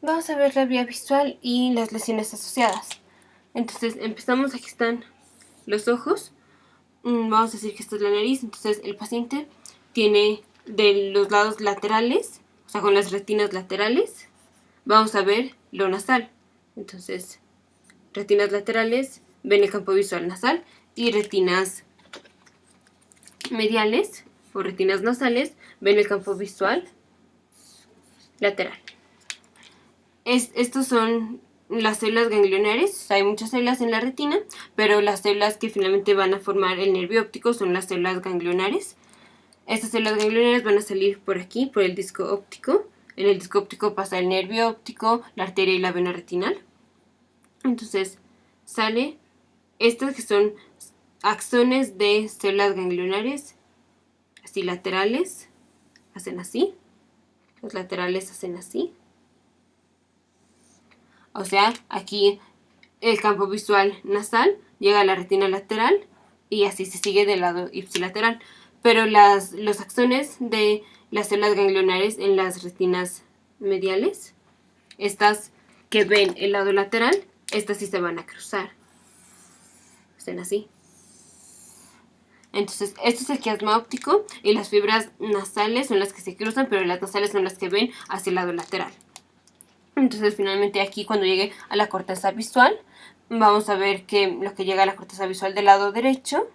Vamos a ver la vía visual y las lesiones asociadas. Entonces empezamos, aquí están los ojos. Vamos a decir que esta es la nariz. Entonces el paciente tiene de los lados laterales, o sea, con las retinas laterales, vamos a ver lo nasal. Entonces, retinas laterales ven el campo visual nasal y retinas mediales o retinas nasales ven el campo visual lateral. Estos son las células ganglionares. O sea, hay muchas células en la retina, pero las células que finalmente van a formar el nervio óptico son las células ganglionares. Estas células ganglionares van a salir por aquí, por el disco óptico. En el disco óptico pasa el nervio óptico, la arteria y la vena retinal. Entonces sale estas que son axones de células ganglionares, así laterales, hacen así. Los laterales hacen así. O sea, aquí el campo visual nasal llega a la retina lateral y así se sigue del lado ipsilateral. Pero los axones de las células ganglionares en las retinas mediales, estas que ven el lado lateral, estas sí se van a cruzar. Hacen así. Entonces, esto es el quiasma óptico y las fibras nasales son las que se cruzan, pero las nasales son las que ven hacia el lado lateral. Entonces, finalmente aquí cuando llegue a la corteza visual, vamos a ver que lo que llega a la corteza visual del lado derecho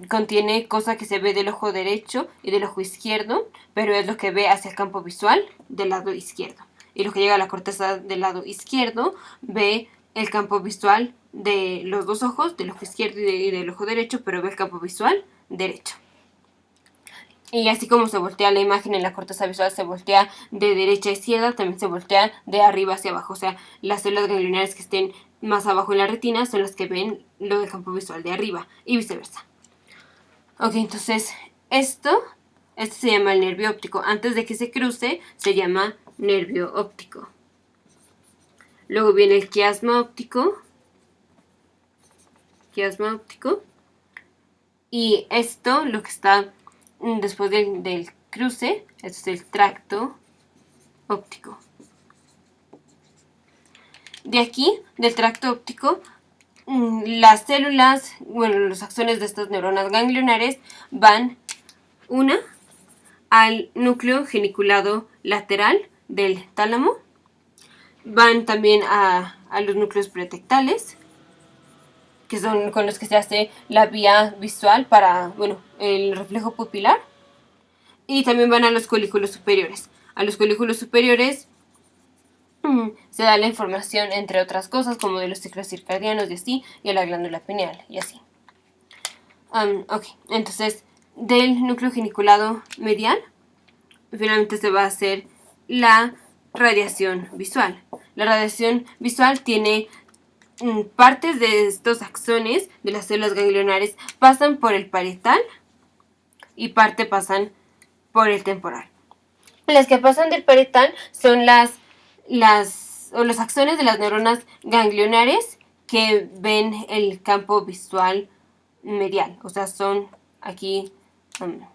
contiene cosa que se ve del ojo derecho y del ojo izquierdo, pero es lo que ve hacia el campo visual del lado izquierdo. Y lo que llega a la corteza del lado izquierdo ve el campo visual de los dos ojos, del ojo izquierdo y del ojo derecho, pero ve el campo visual derecho. Y así como se voltea la imagen en la corteza visual, se voltea de derecha a izquierda, también se voltea de arriba hacia abajo. O sea, las células ganglionares que estén más abajo en la retina son las que ven lo del campo visual de arriba y viceversa. Ok, entonces esto se llama el nervio óptico. Antes de que se cruce, se llama nervio óptico. Luego viene el quiasma óptico. Quiasma óptico. Y esto, lo que está después del cruce, esto es el tracto óptico. De aquí, del tracto óptico, las células, bueno, los axones de estas neuronas ganglionares van una al núcleo geniculado lateral del tálamo, van también a los núcleos pretectales, que son con los que se hace la vía visual para, bueno, el reflejo pupilar, y también van a los colículos superiores. A los colículos superiores se da la información, entre otras cosas, como de los ciclos circadianos y así, y a la glándula pineal y así. Ok, entonces, del núcleo geniculado medial, finalmente se va a hacer la radiación visual. La radiación visual tiene partes de estos axones de las células ganglionares pasan por el parietal y parte pasan por el temporal. Las que pasan del parietal son los axones de las neuronas ganglionares que ven el campo visual medial. O sea, son aquí que ven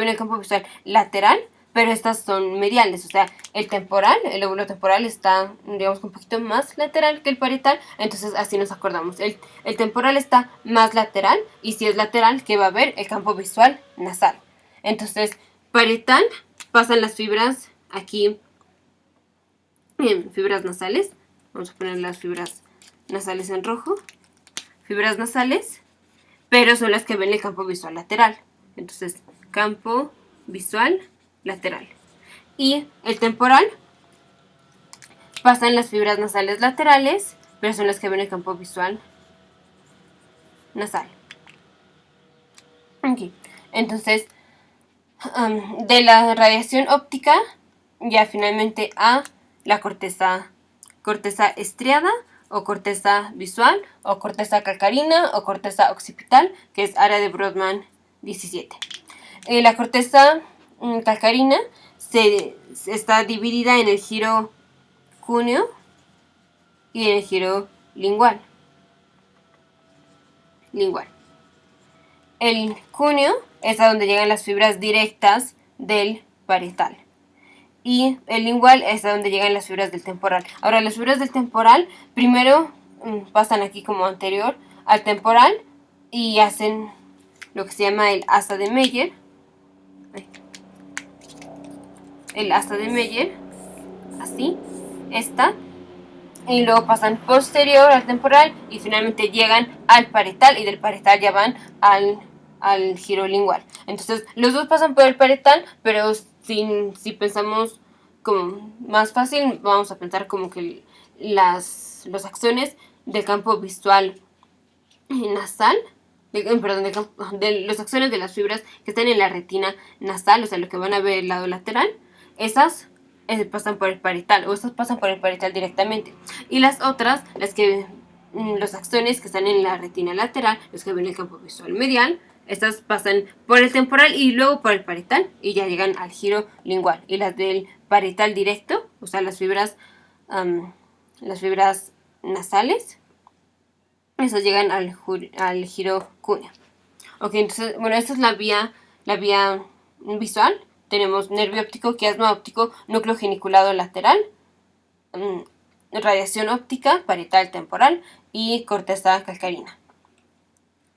el campo visual lateral, pero estas son mediales, o sea, el temporal, el lóbulo temporal está, digamos, un poquito más lateral que el parietal, entonces así nos acordamos. El temporal está más lateral, y si es lateral, ¿qué va a ver? El campo visual nasal. Entonces, parietal, pasan las fibras aquí, bien, fibras nasales, vamos a poner las fibras nasales en rojo, fibras nasales, pero son las que ven el campo visual lateral. Entonces, campo visual lateral. Y el temporal, pasan las fibras nasales laterales, pero son las que ven el campo visual nasal. Okay. Entonces, de la radiación óptica, ya finalmente a la corteza estriada, o corteza visual, o corteza calcarina, o corteza occipital, que es área de Brodmann 17. La corteza calcarina está dividida en el giro cúneo y en el giro lingual. El cúneo es a donde llegan las fibras directas del parietal. y el lingual es a donde llegan las fibras del temporal. Ahora, las fibras del temporal primero pasan aquí como anterior al temporal y hacen lo que se llama el asa de Meyer. El asa de Meyer, así, esta, y luego pasan posterior al temporal y finalmente llegan al parietal, y del parietal ya van al giro lingual. Entonces los dos pasan por el parietal, pero si pensamos como más fácil, vamos a pensar como que los axones del campo visual nasal, de los axones de las fibras que están en la retina nasal, o sea, lo que van a ver el lado lateral, esas pasan por el parietal, o esas pasan por el parietal directamente. Y las otras, los axones que están en la retina lateral, los que ven el campo visual medial, estas pasan por el temporal y luego por el parietal y ya llegan al giro lingual. Y las del parietal directo, o sea, las fibras nasales, esas llegan al giro cúneo. Ok, entonces, bueno, esta es la vía visual. Tenemos nervio óptico, quiasma óptico, núcleo geniculado lateral, radiación óptica, parietal temporal y corteza calcarina.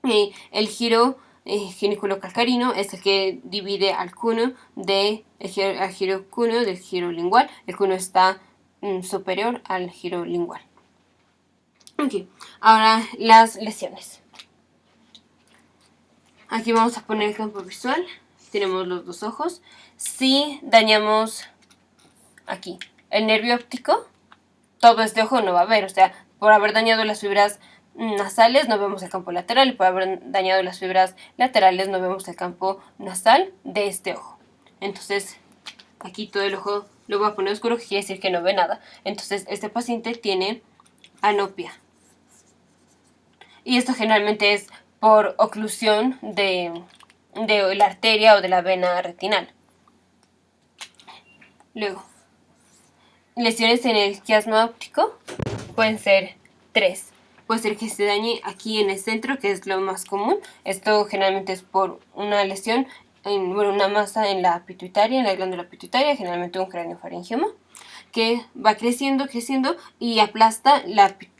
El giro genículo calcarino es el que divide al cúneo al giro cúneo del giro lingual. El cúneo está superior al giro lingual. Ok, ahora las lesiones. Aquí vamos a poner el campo visual. Tenemos los dos ojos. Si dañamos aquí el nervio óptico, todo este ojo no va a ver. O sea, por haber dañado las fibras nasales no vemos el campo lateral, y por haber dañado las fibras laterales no vemos el campo nasal de este ojo. Entonces, aquí todo el ojo lo voy a poner oscuro, que quiere decir que no ve nada. Entonces, este paciente tiene anopia. Y esto generalmente es por oclusión de la arteria o de la vena retinal. Luego, lesiones en el quiasma óptico pueden ser 3. Puede ser que se dañe aquí en el centro, que es lo más común. Esto generalmente es por una lesión, una masa en la pituitaria, en la glándula pituitaria, generalmente un craneofaringioma, que va creciendo y aplasta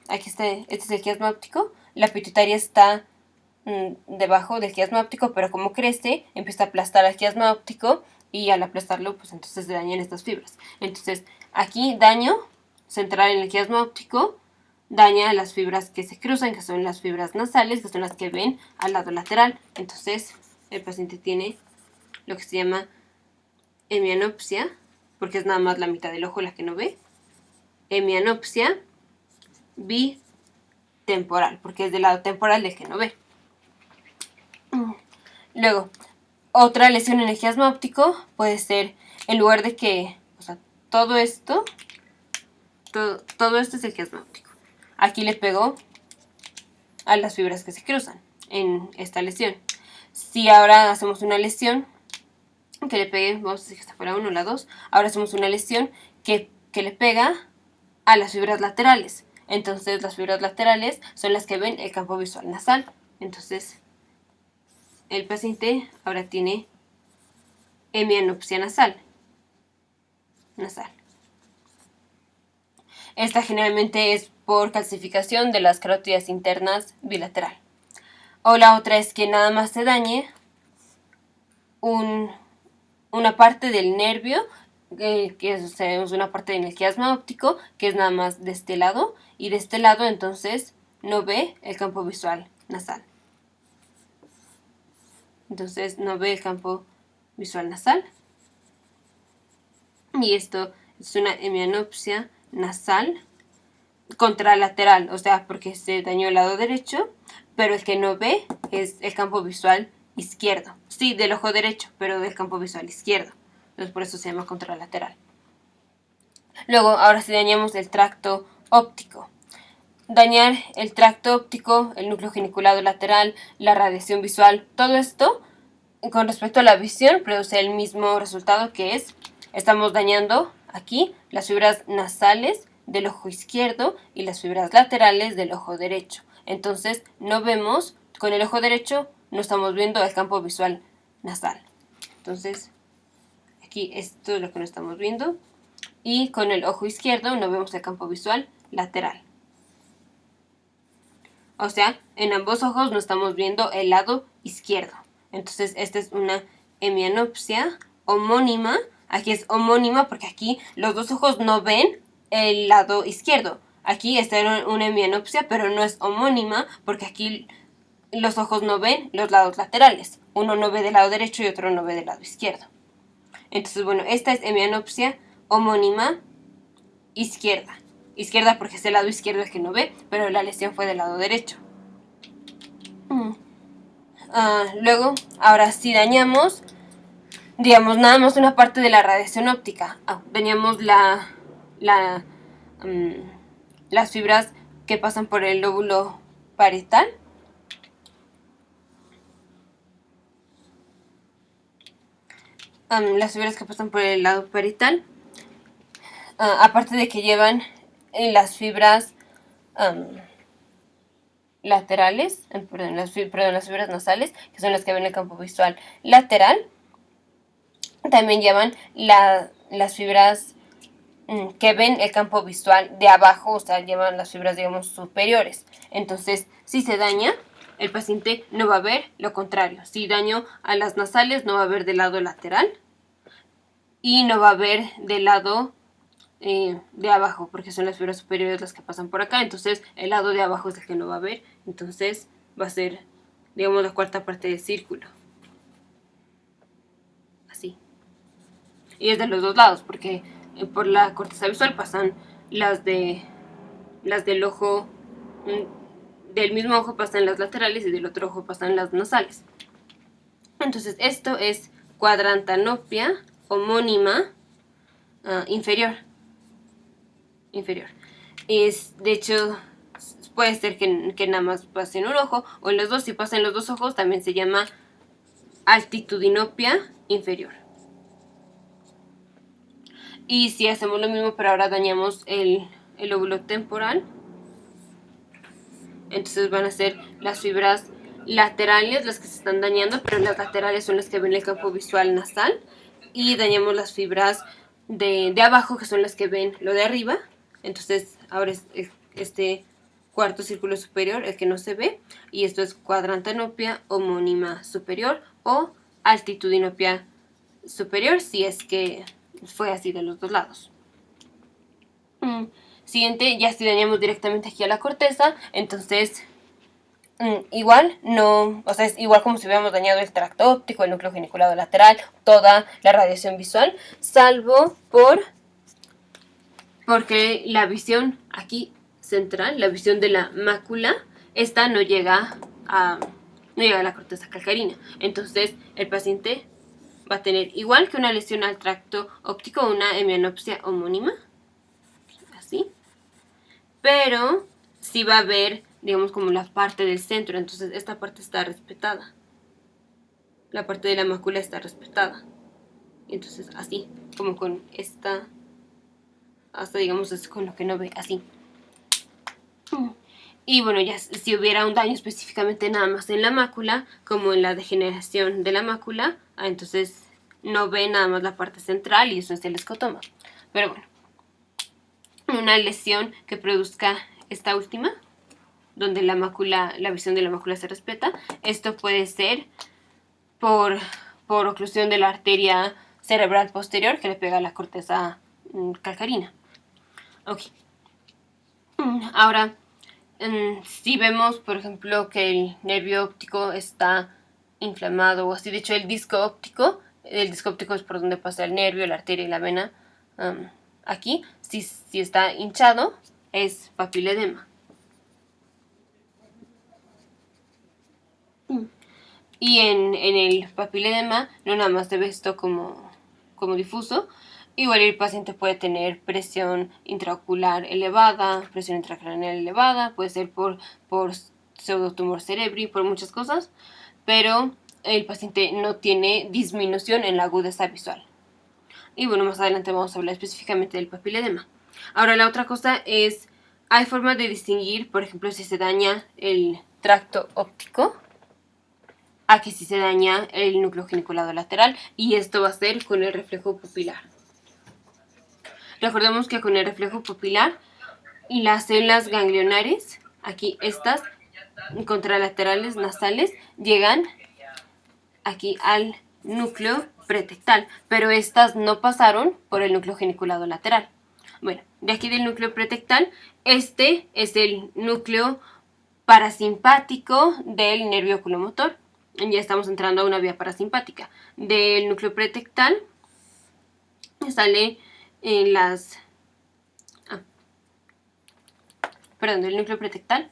aquí está, este es el quiasma óptico. La pituitaria está debajo del quiasma óptico, pero como crece, empieza a aplastar al quiasma óptico y al aplastarlo, pues entonces se dañan estas fibras. Entonces, aquí daño central en el quiasma óptico daña las fibras que se cruzan, que son las fibras nasales, que son las que ven al lado lateral. Entonces, el paciente tiene lo que se llama hemianopsia, porque es nada más la mitad del ojo la que no ve. Hemianopsia bitemporal, porque es del lado temporal del que no ve. Luego, otra lesión en el quiasma óptico puede ser, en lugar de que, o sea, todo esto es el quiasma óptico. Aquí le pegó a las fibras que se cruzan en esta lesión. Si ahora hacemos una lesión que le pegue, vamos a decir que esta fuera 1 o la 2, ahora hacemos una lesión que le pega a las fibras laterales. Entonces las fibras laterales son las que ven el campo visual nasal. Entonces el paciente ahora tiene hemianopsia nasal. Esta generalmente es por calcificación de las carótidas internas bilateral. O la otra es que nada más se dañe una parte del nervio, que es una parte en el quiasma óptico, que es nada más de este lado, y de este lado entonces no ve el campo visual nasal. Entonces no ve el campo visual nasal. Y esto es una hemianopsia nasal contralateral, o sea, porque se dañó el lado derecho, pero el que no ve es el campo visual izquierdo. Sí, del ojo derecho, pero del campo visual izquierdo. Entonces por eso se llama contralateral. Luego, ahora si dañamos el tracto óptico. Dañar el tracto óptico, el núcleo geniculado lateral, la radiación visual, todo esto, con respecto a la visión, produce el mismo resultado, que es, estamos dañando aquí las fibras nasales del ojo izquierdo y las fibras laterales del ojo derecho. Entonces, no vemos, con el ojo derecho, no estamos viendo el campo visual nasal. Entonces, Aquí esto es lo que no estamos viendo. Y con el ojo izquierdo no vemos el campo visual lateral. O sea, en ambos ojos no estamos viendo el lado izquierdo. Entonces, esta es una hemianopsia homónima. Aquí es homónima porque aquí los dos ojos no ven el lado izquierdo. Aquí está una hemianopsia, pero no es homónima porque aquí los ojos no ven los lados laterales. Uno no ve del lado derecho y otro no ve del lado izquierdo. Entonces, bueno, esta es hemianopsia homónima izquierda. Izquierda porque es el lado izquierdo el que no ve, pero la lesión fue del lado derecho. Luego, ahora si dañamos, digamos, nada más una parte de la radiación óptica. Dañamos las fibras que pasan por el lóbulo parietal. Las fibras que pasan por el lado parietal. Aparte de que llevan las fibras laterales, las fibras nasales, que son las que ven el campo visual lateral. También llevan las fibras que ven el campo visual de abajo, o sea, llevan las fibras, digamos, superiores. Entonces, si se daña, el paciente no va a ver lo contrario. Si daño a las nasales, no va a ver del lado lateral y no va a ver del lado de abajo, porque son las fibras superiores las que pasan por acá. Entonces, el lado de abajo es el que no va a ver. Entonces, va a ser, digamos, la cuarta parte del círculo. Así. Y es de los dos lados, porque por la corteza visual pasan las del ojo, del mismo ojo pasan las laterales y del otro ojo pasan las nasales. Entonces esto es cuadrantanopia homónima inferior. Es, de hecho, puede ser que nada más pase en un ojo o en los dos. Si pasa en los dos ojos también se llama altitudinopia inferior. Y si hacemos lo mismo, pero ahora dañamos el lóbulo temporal, entonces van a ser las fibras laterales las que se están dañando, pero las laterales son las que ven el campo visual nasal. Y dañamos las fibras de abajo, que son las que ven lo de arriba. Entonces ahora es este cuarto círculo superior el que no se ve. Y esto es cuadrantanopia homónima superior o altitudinopia superior, si es que fue así de los dos lados. Siguiente, ya si dañamos directamente aquí a la corteza, entonces igual no, o sea, es igual como si hubiéramos dañado el tracto óptico, el núcleo geniculado lateral, toda la radiación visual, salvo porque la visión aquí central, la visión de la mácula, esta no llega a la corteza calcarina. Entonces el paciente va a tener, igual que una lesión al tracto óptico, una hemianopsia homónima, así, pero sí va a haber, digamos, como la parte del centro. Entonces esta parte está respetada, la parte de la mácula está respetada. Entonces así, como con esta, hasta digamos es con lo que no ve, así. Y bueno, ya si hubiera un daño específicamente nada más en la mácula, como en la degeneración de la mácula, entonces no ve nada más la parte central y eso es el escotoma. Pero bueno, una lesión que produzca esta última, donde la mácula, la visión de la mácula se respeta, esto puede ser por oclusión de la arteria cerebral posterior que le pega a la corteza calcarina. Ok. Ahora, si vemos, por ejemplo, que el nervio óptico está inflamado o así, de hecho el disco óptico es por donde pasa el nervio, la arteria y la vena. Aquí, si está hinchado, es papiledema. Y en el papiledema no nada más se ve esto como difuso. Igual el paciente puede tener presión intraocular elevada, presión intracraneal elevada, puede ser por pseudotumor cerebri, por muchas cosas, pero el paciente no tiene disminución en la agudeza visual. Y bueno, más adelante vamos a hablar específicamente del papiledema. Ahora la otra cosa es, hay formas de distinguir, por ejemplo, si se daña el tracto óptico. a que si se daña el núcleo geniculado lateral, y esto va a ser con el reflejo pupilar. Recordemos que con el reflejo pupilar las células ganglionares, aquí estas contralaterales nasales, llegan aquí al núcleo pretectal, pero estas no pasaron por el núcleo geniculado lateral. Bueno, de aquí del núcleo pretectal, este es el núcleo parasimpático del nervio oculomotor. Ya estamos entrando a una vía parasimpática. Del núcleo pretectal sale del núcleo pretectal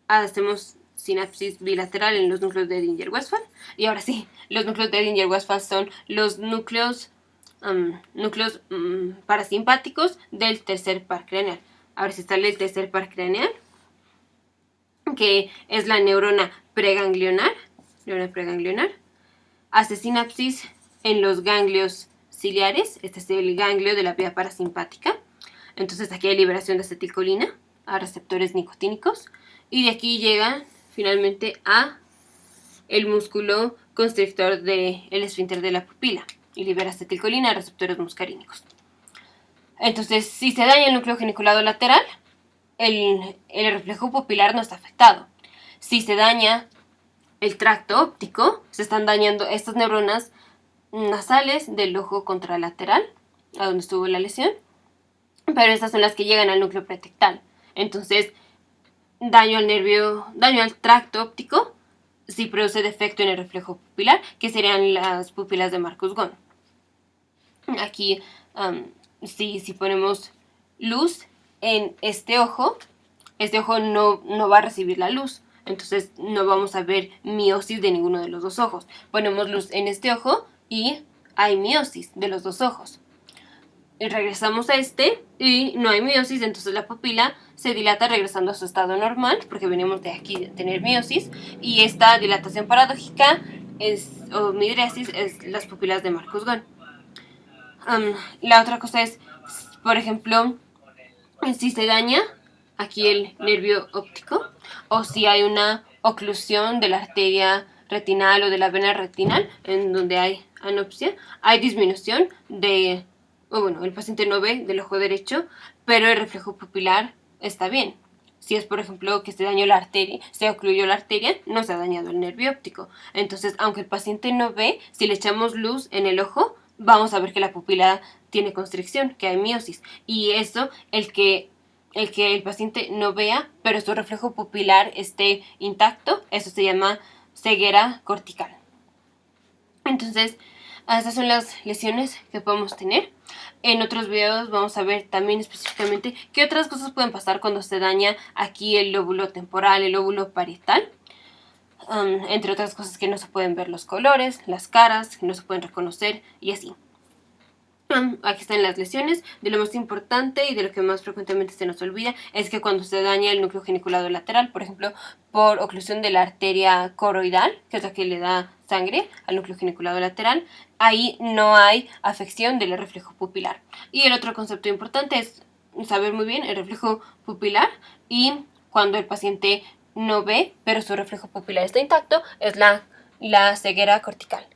hacemos sinapsis bilateral en los núcleos de Edinger-Westphal. Y ahora sí, los núcleos de Edinger-Westphal son los núcleos parasimpáticos del tercer par craneal. Ahora sí sale el tercer par craneal, que es la neurona preganglionar. Hace sinapsis en los ganglios ciliares. Este es el ganglio de la vía parasimpática. Entonces aquí hay liberación de acetilcolina a receptores nicotínicos. Y de aquí llega finalmente a el músculo constrictor del esfínter de la pupila y libera acetilcolina a receptores muscarínicos. Entonces, si se daña el núcleo geniculado lateral, el reflejo pupilar no está afectado. Si se daña el tracto óptico, se están dañando estas neuronas nasales del ojo contralateral, a donde estuvo la lesión, pero estas son las que llegan al núcleo pretectal. Entonces, daño al tracto óptico si produce defecto en el reflejo pupilar, que serían las pupilas de Marcus-Ghon. Aquí, si ponemos luz en este ojo no va a recibir la luz, entonces no vamos a ver miosis de ninguno de los dos ojos. Ponemos luz en este ojo y hay miosis de los dos ojos. Y regresamos a y no hay miosis, entonces la pupila se dilata regresando a su estado normal, porque venimos de aquí de tener miosis, y esta dilatación paradójica o midriasis es las pupilas de Marcus-Ghon. La otra cosa es, por ejemplo, si se daña aquí el nervio óptico, o si hay una oclusión de la arteria retinal o de la vena retinal, en donde hay anopsia, hay disminución el paciente no ve del ojo derecho, pero el reflejo pupilar está bien. Si es, por ejemplo, que se dañó la arteria, se ocluyó la arteria, no se ha dañado el nervio óptico. Entonces, aunque el paciente no ve, si le echamos luz en el ojo, vamos a ver que la pupila tiene constricción, que hay miosis. Y eso, el que el paciente no vea, pero su reflejo pupilar esté intacto, eso se llama ceguera cortical. Entonces, estas son las lesiones que podemos tener. En otros videos vamos a ver también específicamente qué otras cosas pueden pasar cuando se daña aquí el lóbulo temporal, el lóbulo parietal. Entre otras cosas, que no se pueden ver los colores, las caras, que no se pueden reconocer y así. Aquí están las lesiones. De lo más importante y de lo que más frecuentemente se nos olvida es que cuando se daña el núcleo geniculado lateral, por ejemplo, por oclusión de la arteria coroidal, que es la que le da sangre al núcleo geniculado lateral, ahí no hay afección del reflejo pupilar. Y el otro concepto importante es saber muy bien el reflejo pupilar, y cuando el paciente no ve, pero su reflejo pupilar está intacto, es la ceguera cortical.